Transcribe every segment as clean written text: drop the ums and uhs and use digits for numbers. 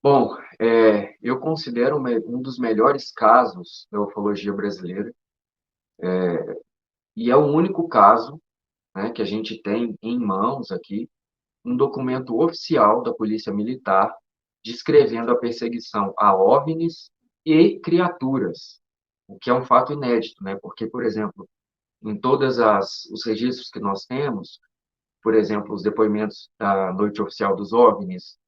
Bom, eu considero um dos melhores casos da ufologia brasileira, e é o único caso, né, que a gente tem em mãos aqui, um documento oficial da Polícia Militar descrevendo a perseguição a OVNIs e criaturas, o que é um fato inédito, né? Porque, por exemplo, em todas os registros que nós temos, por exemplo, os depoimentos da Noite Oficial dos OVNIs,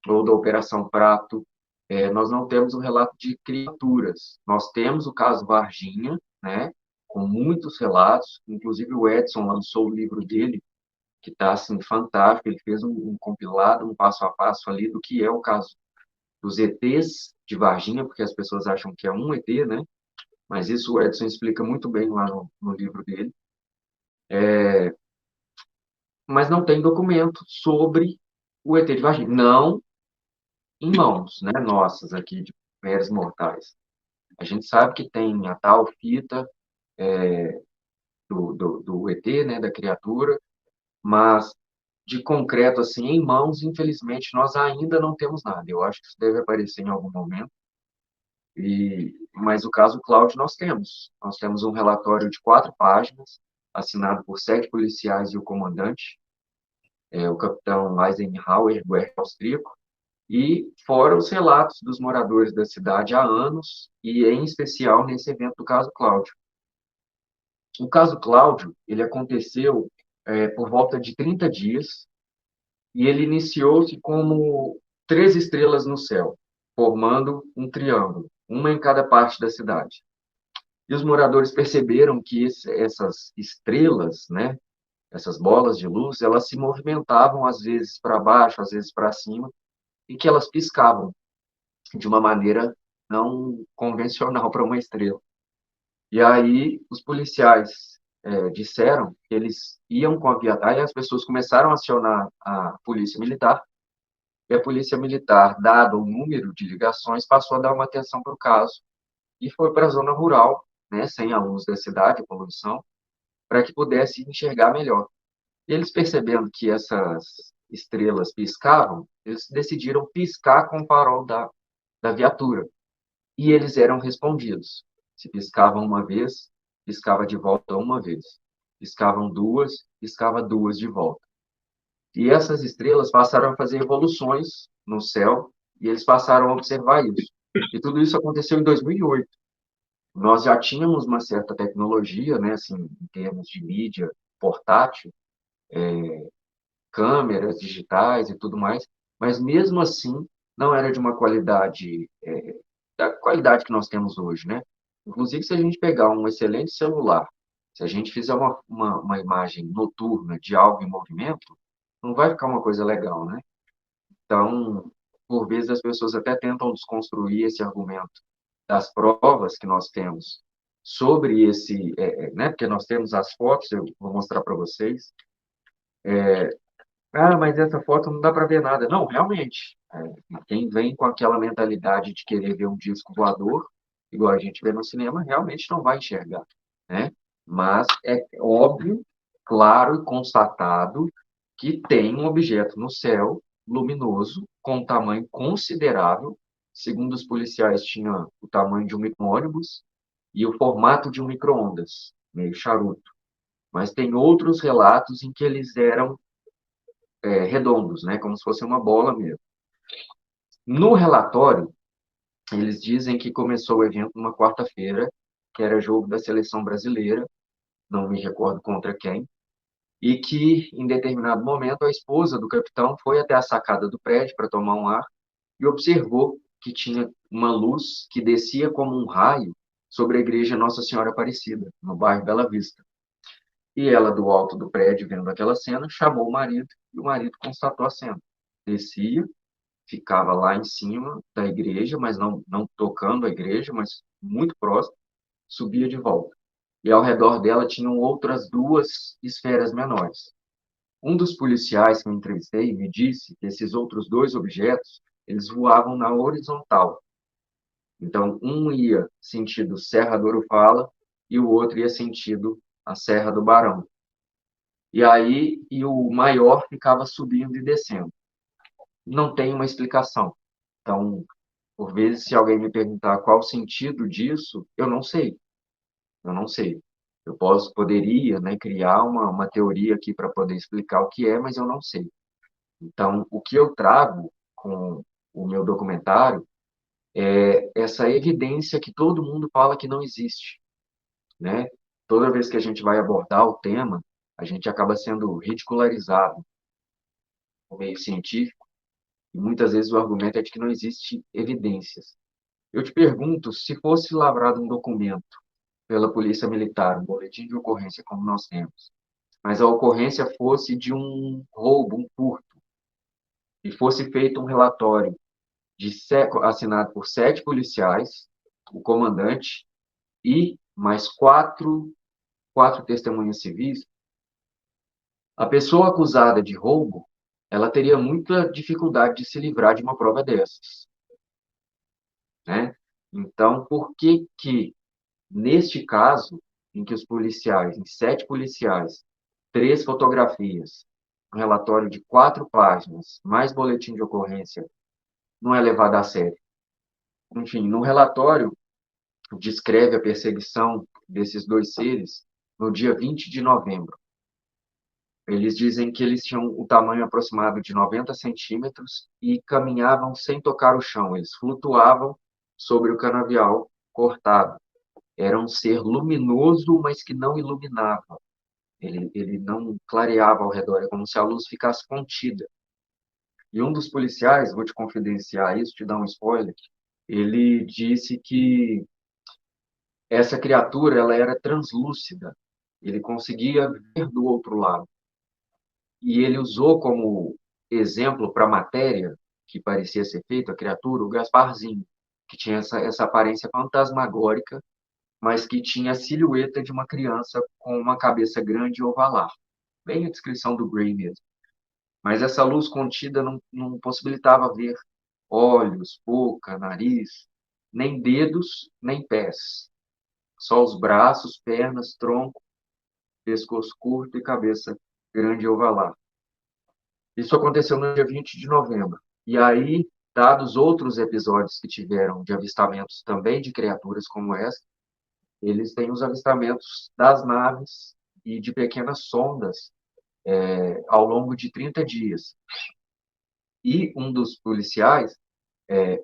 ou da Operação Prato, nós não temos um relato de criaturas. Nós temos o caso Varginha, né, com muitos relatos, inclusive o Edson lançou o livro dele, que está assim, fantástico, ele fez um compilado, um passo a passo ali do que é o caso dos ETs de Varginha, porque as pessoas acham que é um ET, né? Mas isso o Edson explica muito bem lá no livro dele. Mas não tem documento sobre o ET de Varginha. Não em mãos, né, nossas aqui, de meros mortais. A gente sabe que tem a tal fita do ET, né, da criatura, mas de concreto, assim, em mãos, infelizmente, nós ainda não temos nada. Eu acho que isso deve aparecer em algum momento. Mas o caso Cláudio nós temos. Nós temos um relatório de 4 páginas, assinado por 7 policiais e o comandante, o capitão Eisenhower, do Exército Austríaco, e fora os relatos dos moradores da cidade há anos, e em especial nesse evento do caso Cláudio. O caso Cláudio, ele aconteceu por volta de 30 dias, e ele iniciou-se como 3 estrelas no céu, formando um triângulo, uma em cada parte da cidade. E os moradores perceberam que essas estrelas, né, essas bolas de luz, elas se movimentavam às vezes para baixo, às vezes para cima, e que elas piscavam de uma maneira não convencional para uma estrela. E aí os policiais disseram que eles iam com a viatura, e as pessoas começaram a acionar a polícia militar, e a polícia militar, dado o número de ligações, passou a dar uma atenção para o caso e foi para a zona rural, né, sem a luz da cidade, a poluição, para que pudesse enxergar melhor. E eles percebendo que essas estrelas piscavam, eles decidiram piscar com o farol da viatura. E eles eram respondidos. Se piscavam uma vez, piscava de volta uma vez. Piscavam duas, piscava duas de volta. E essas estrelas passaram a fazer evoluções no céu e eles passaram a observar isso. E tudo isso aconteceu em 2008. Nós já tínhamos uma certa tecnologia, né, assim, em termos de mídia portátil, câmeras digitais e tudo mais, mas mesmo assim não era de uma qualidade, da qualidade que nós temos hoje, né? Inclusive, se a gente pegar um excelente celular, se a gente fizer uma imagem noturna de algo em movimento, não vai ficar uma coisa legal, né? Então, por vezes as pessoas até tentam desconstruir esse argumento das provas que nós temos sobre esse, né? Porque nós temos as fotos, eu vou mostrar para vocês. Ah, mas essa foto não dá para ver nada. Não, realmente. Quem vem com aquela mentalidade de querer ver um disco voador, igual a gente vê no cinema, realmente não vai enxergar, né? Mas é óbvio, claro e constatado que tem um objeto no céu luminoso com um tamanho considerável. Segundo os policiais, tinha o tamanho de um micro-ônibus e o formato de um micro-ondas, meio charuto. Mas tem outros relatos em que eles eram redondos, né? Como se fosse uma bola mesmo. No relatório, eles dizem que começou o evento numa quarta-feira, que era jogo da seleção brasileira, não me recordo contra quem, e que, em determinado momento, a esposa do capitão foi até a sacada do prédio para tomar um ar e observou que tinha uma luz que descia como um raio sobre a igreja Nossa Senhora Aparecida, no bairro Bela Vista. E ela, do alto do prédio, vendo aquela cena, chamou o marido, e o marido constatou a cena. Descia, ficava lá em cima da igreja, mas não tocando a igreja, mas muito próximo, subia de volta. E ao redor dela tinham outras 2 esferas menores. Um dos policiais que eu entrevistei me disse que esses outros 2 objetos, eles voavam na horizontal. Então, um ia sentido Serra do Urufala e o outro ia sentido a Serra do Barão. E o maior ficava subindo e descendo. Não tem uma explicação. Então, por vezes, se alguém me perguntar qual o sentido disso, eu não sei. Eu não sei. Poderia, né, criar uma teoria aqui para poder explicar o que é, mas eu não sei. Então, o que eu trago com o meu documentário é essa evidência que todo mundo fala que não existe, né? Toda vez que a gente vai abordar o tema, a gente acaba sendo ridicularizado no meio científico, e muitas vezes o argumento é de que não existe evidências. Eu te pergunto, se fosse lavrado um documento pela Polícia Militar, um boletim de ocorrência como nós temos, mas a ocorrência fosse de um roubo, um furto, e fosse feito um relatório assinado por 7 policiais, o comandante e mais quatro testemunhas civis, a pessoa acusada de roubo, ela teria muita dificuldade de se livrar de uma prova dessas, né? Então, por que que, neste caso, em que os policiais, em 7 policiais, 3 fotografias, um relatório de 4 páginas, mais boletim de ocorrência, não é levado a sério? Enfim, no relatório, descreve a perseguição desses 2 seres no dia 20 de novembro. Eles dizem que eles tinham o tamanho aproximado de 90 centímetros e caminhavam sem tocar o chão. Eles flutuavam sobre o canavial cortado. Era um ser luminoso, mas que não iluminava. Ele não clareava ao redor, é como se a luz ficasse contida. E um dos policiais, vou te confidenciar isso, te dar um spoiler, ele disse que essa criatura ela era translúcida. Ele conseguia ver do outro lado. E ele usou como exemplo para a matéria que parecia ser feita, a criatura, o Gasparzinho, que tinha essa aparência fantasmagórica, mas que tinha a silhueta de uma criança com uma cabeça grande e ovalar. Bem a descrição do Gray mesmo. Mas essa luz contida não possibilitava ver olhos, boca, nariz, nem dedos, nem pés. Só os braços, pernas, tronco, pescoço curto e cabeça grande e ovalar. Isso aconteceu no dia 20 de novembro. E aí, dados outros episódios que tiveram de avistamentos também de criaturas como essa, eles têm os avistamentos das naves e de pequenas sondas ao longo de 30 dias. E um dos policiais,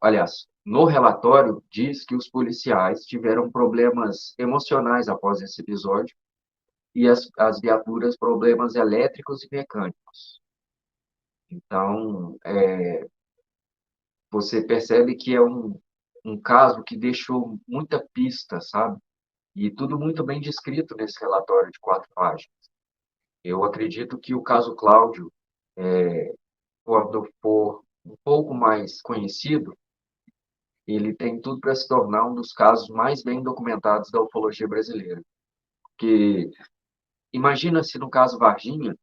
aliás, no relatório, diz que os policiais tiveram problemas emocionais após esse episódio e as viaturas problemas elétricos e mecânicos. Então, você percebe que é um caso que deixou muita pista, sabe? E tudo muito bem descrito nesse relatório de 4 páginas. Eu acredito que o caso Cláudio, quando for um pouco mais conhecido, ele tem tudo para se tornar um dos casos mais bem documentados da ufologia brasileira. Porque imagina se no caso Varginha,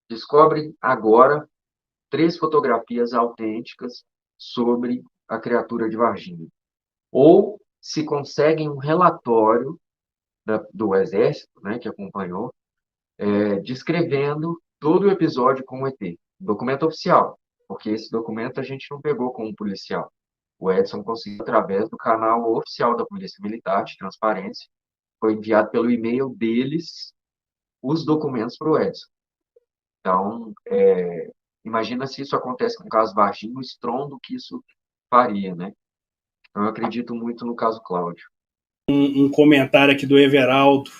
descobrem agora 3 fotografias autênticas sobre a criatura de Varginha. Ou se conseguem um relatório do Exército, né, que acompanhou, descrevendo todo o episódio com o ET. Documento oficial, porque esse documento a gente não pegou com um policial. O Edson conseguiu através do canal oficial da Polícia Militar, de transparência, foi enviado pelo e-mail deles os documentos para o Edson. Então, imagina se isso acontece com o caso Varginha, o estrondo que isso faria, né? Então, eu acredito muito no caso Cláudio. Um comentário aqui do Everaldo,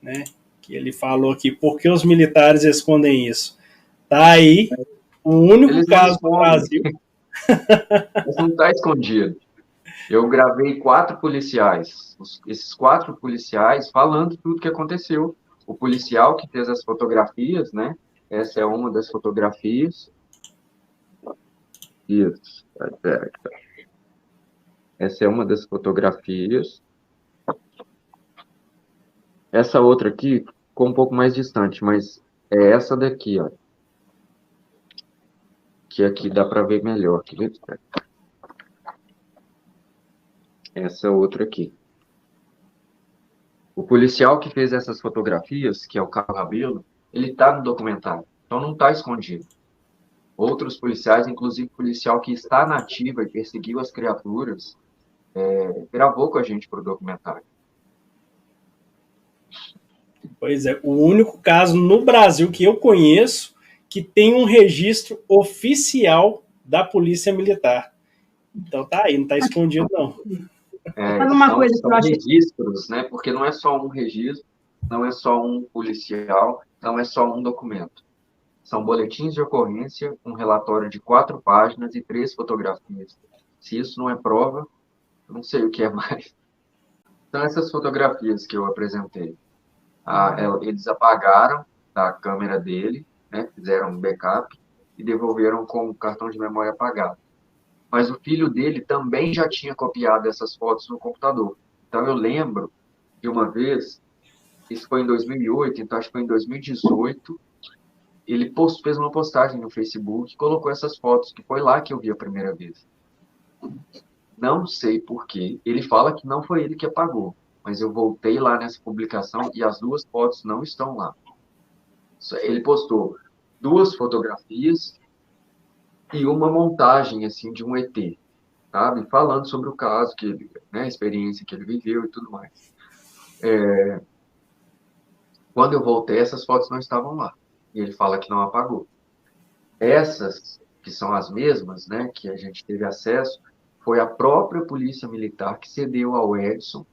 né? Que ele falou aqui, por que os militares escondem isso? Tá aí o único Eles não caso do escondem. Brasil. Isso não está escondido. Eu gravei 4 policiais, esses 4 policiais falando tudo o que aconteceu. O policial que fez as fotografias, né? Essa é uma das fotografias. Isso. Essa é uma das fotografias. Essa outra aqui ficou um pouco mais distante, mas é essa daqui, ó. Que aqui dá para ver melhor. Essa outra aqui. O policial que fez essas fotografias, que é o Carlos Rabelo, ele está no documentário. Então não está escondido. Outros policiais, inclusive policial que está na ativa e perseguiu as criaturas, gravou com a gente para o documentário. Pois é, o único caso no Brasil que eu conheço que tem um registro oficial da Polícia Militar. Então tá aí, não tá escondido não. Sabe uma coisa que eu São achei... registros, né? Porque não é só um registro, não é só um policial, não é só um documento. São boletins de ocorrência, um relatório de 4 páginas e 3 fotografias. Se isso não é prova, eu não sei o que é mais. São essas fotografias que eu apresentei. Eles apagaram da câmera dele, né? Fizeram um backup e devolveram com o cartão de memória apagado. Mas o filho dele também já tinha copiado essas fotos no computador. Então eu lembro de uma vez, isso foi em 2008, então acho que foi em 2018, ele fez uma postagem no Facebook e colocou essas fotos, que foi lá que eu vi a primeira vez. Não sei por quê. Ele fala que não foi ele que apagou, mas eu voltei lá nessa publicação e as 2 fotos não estão lá. Ele postou 2 fotografias e uma montagem assim de um ET, sabe? Falando sobre o caso que ele, né, a experiência que ele viveu e tudo mais. Quando eu voltei, essas fotos não estavam lá. E ele fala que não apagou. Essas, que são as mesmas, né, que a gente teve acesso, foi a própria Polícia Militar que cedeu ao Edson,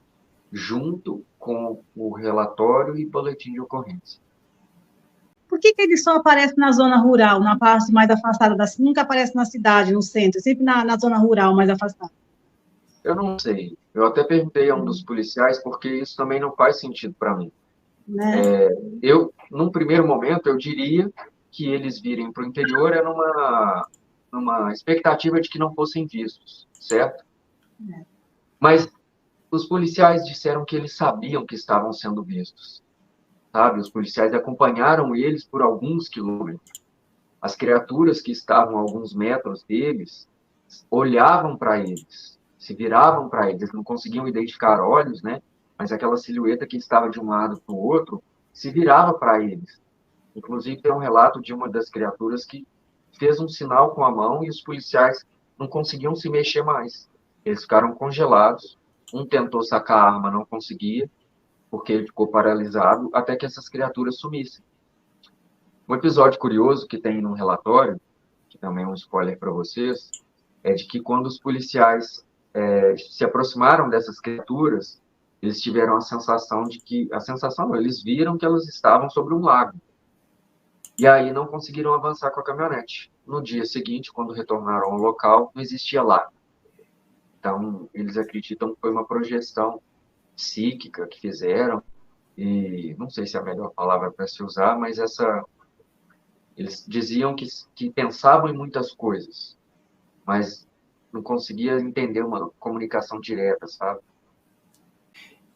junto com o relatório e boletim de ocorrência. Por que ele só aparece na zona rural, na parte mais afastada da cidade? Nunca aparece na cidade, no centro, sempre na zona rural mais afastada. Eu não sei. Eu até perguntei a um dos policiais, porque isso também não faz sentido para mim. Né? Num primeiro momento, eu diria que eles virem para o interior é numa expectativa de que não fossem vistos, certo? Mas os policiais disseram que eles sabiam que estavam sendo vistos, sabe? Os policiais acompanharam eles por alguns quilômetros. As criaturas que estavam a alguns metros deles olhavam para eles, se viravam para eles, não conseguiam identificar olhos, né? Mas aquela silhueta que estava de um lado para o outro se virava para eles. Inclusive, tem um relato de uma das criaturas que fez um sinal com a mão e os policiais não conseguiam se mexer mais. Eles ficaram congelados. Um tentou sacar a arma, não conseguia, porque ele ficou paralisado, até que essas criaturas sumissem. Um episódio curioso que tem no relatório, que também é um spoiler para vocês, é de que quando os policiais se aproximaram dessas criaturas, eles tiveram a sensação de que... A sensação não, eles viram que elas estavam sobre um lago. E aí não conseguiram avançar com a caminhonete. No dia seguinte, quando retornaram ao local, não existia lago. Então, eles acreditam que foi uma projeção psíquica que fizeram, e não sei se é a melhor palavra para se usar, mas eles diziam que pensavam em muitas coisas, mas não conseguia entender uma comunicação direta, sabe?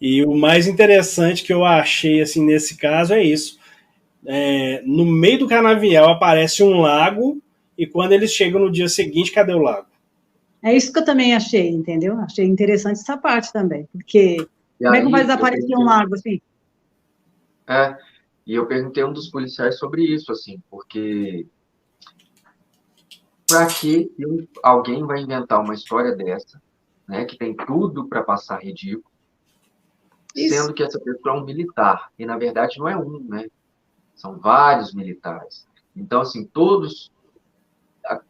E o mais interessante que eu achei assim nesse caso é isso. No meio do canavial aparece um lago e quando eles chegam no dia seguinte, cadê o lago? É isso que eu também achei, entendeu? Achei interessante essa parte também, porque E como é que aí, vai desaparecer um lago assim? E eu perguntei a um dos policiais sobre isso, assim, porque para que alguém vai inventar uma história dessa, né, que tem tudo para passar ridículo, Isso. sendo que essa pessoa é um militar, e na verdade não é um, né? São vários militares. Então, assim, todos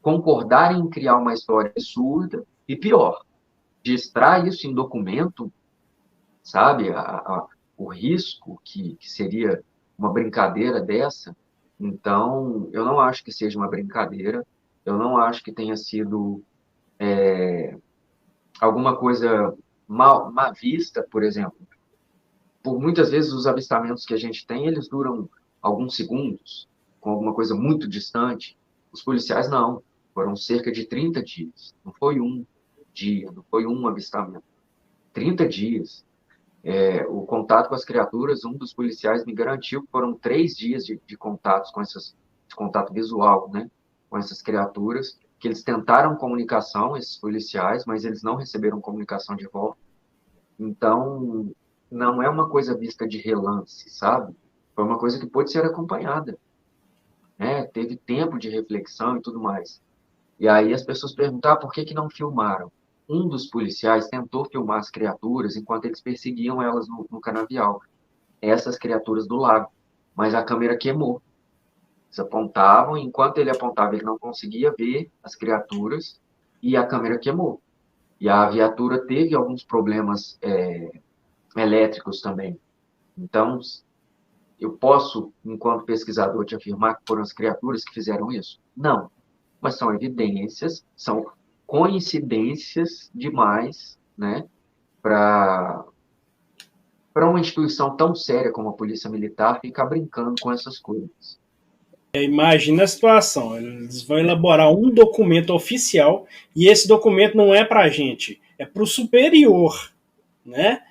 concordarem em criar uma história absurda, e pior, registrar isso em documento, sabe? O risco que seria uma brincadeira dessa. Então, eu não acho que seja uma brincadeira, eu não acho que tenha sido alguma coisa mal vista, por exemplo. Por muitas vezes os avistamentos que a gente tem, eles duram alguns segundos, com alguma coisa muito distante. Os policiais não, foram cerca de 30 dias. Não foi um dia, não foi um avistamento. 30 dias. O contato com as criaturas, um dos policiais me garantiu que foram 3 dias de contatos com de contato visual, né? Com essas criaturas, que eles tentaram comunicação, esses policiais, mas eles não receberam comunicação de volta. Então, não é uma coisa vista de relance, sabe? Foi uma coisa que pode ser acompanhada. né? Teve tempo de reflexão e tudo mais. E aí as pessoas perguntaram por que que não filmaram. Um dos policiais tentou filmar as criaturas enquanto eles perseguiam elas no canavial, essas criaturas do lago, mas a câmera queimou. Eles apontavam, enquanto ele apontava, ele não conseguia ver as criaturas e a câmera queimou. E a viatura teve alguns problemas elétricos também. Então, eu posso, enquanto pesquisador, te afirmar que foram as criaturas que fizeram isso? Não, mas são evidências, são coincidências demais, né, para uma instituição tão séria como a Polícia Militar ficar brincando com essas coisas. Imagina a situação, eles vão elaborar um documento oficial e esse documento não é para a gente, é para o superior, né?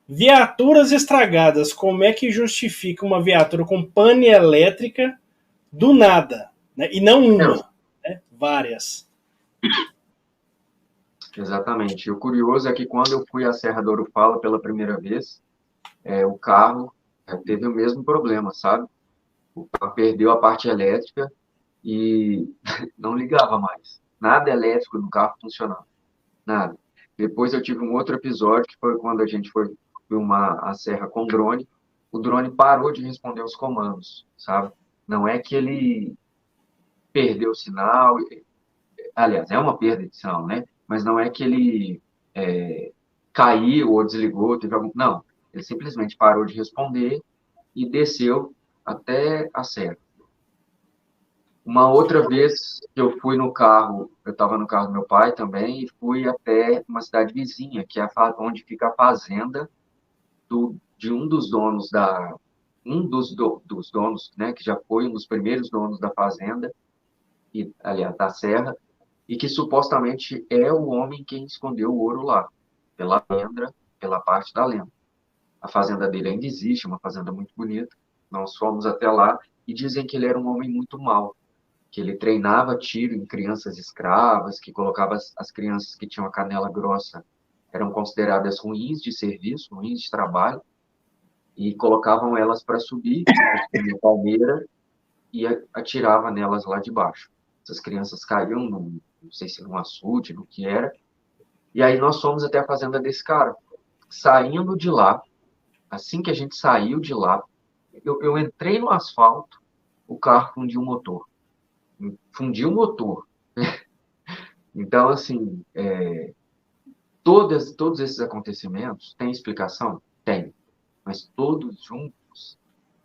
Viaturas estragadas, como é que justifica uma viatura com pane elétrica do nada? Né? E não uma, né? Várias. Exatamente. E o curioso é que quando eu fui à Serra do Orufala pela primeira vez, o carro teve o mesmo problema, sabe? O carro perdeu a parte elétrica e não ligava mais. Nada elétrico no carro funcionava. Nada. Depois eu tive um outro episódio, que foi quando a gente foi filmar a serra com drone. O drone parou de responder os comandos, sabe? Não é que ele perdeu o sinal, aliás, é uma perda de sinal, né? Mas não é que ele caiu ou desligou, teve algum... Não, ele simplesmente parou de responder e desceu até a serra. Uma outra vez que eu fui no carro, eu estava no carro do meu pai também, e fui até uma cidade vizinha, que é onde fica a fazenda de um dos donos dos donos, né, que já foi um dos primeiros donos da fazenda, e, aliás, da serra, e que supostamente é o homem quem escondeu o ouro lá, pela lenda, pela parte da lenda. A fazenda dele ainda existe, uma fazenda muito bonita. Nós fomos até lá e dizem que ele era um homem muito mau, que ele treinava tiro em crianças escravas, que colocava as crianças que tinham a canela grossa, eram consideradas ruins de serviço, ruins de trabalho, e colocavam elas para subir na palmeira e atirava nelas lá de baixo. Essas crianças caíam, não sei se num açude, no que era, e aí nós fomos até a fazenda desse cara. Saindo de lá, assim que a gente saiu de lá, eu entrei no asfalto, o carro fundiu o motor. Fundiu o motor. Então, assim, todos esses acontecimentos têm explicação? Tem. Mas todos juntos,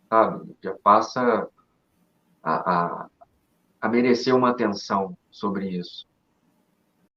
sabe, já passa a merecer uma atenção sobre isso.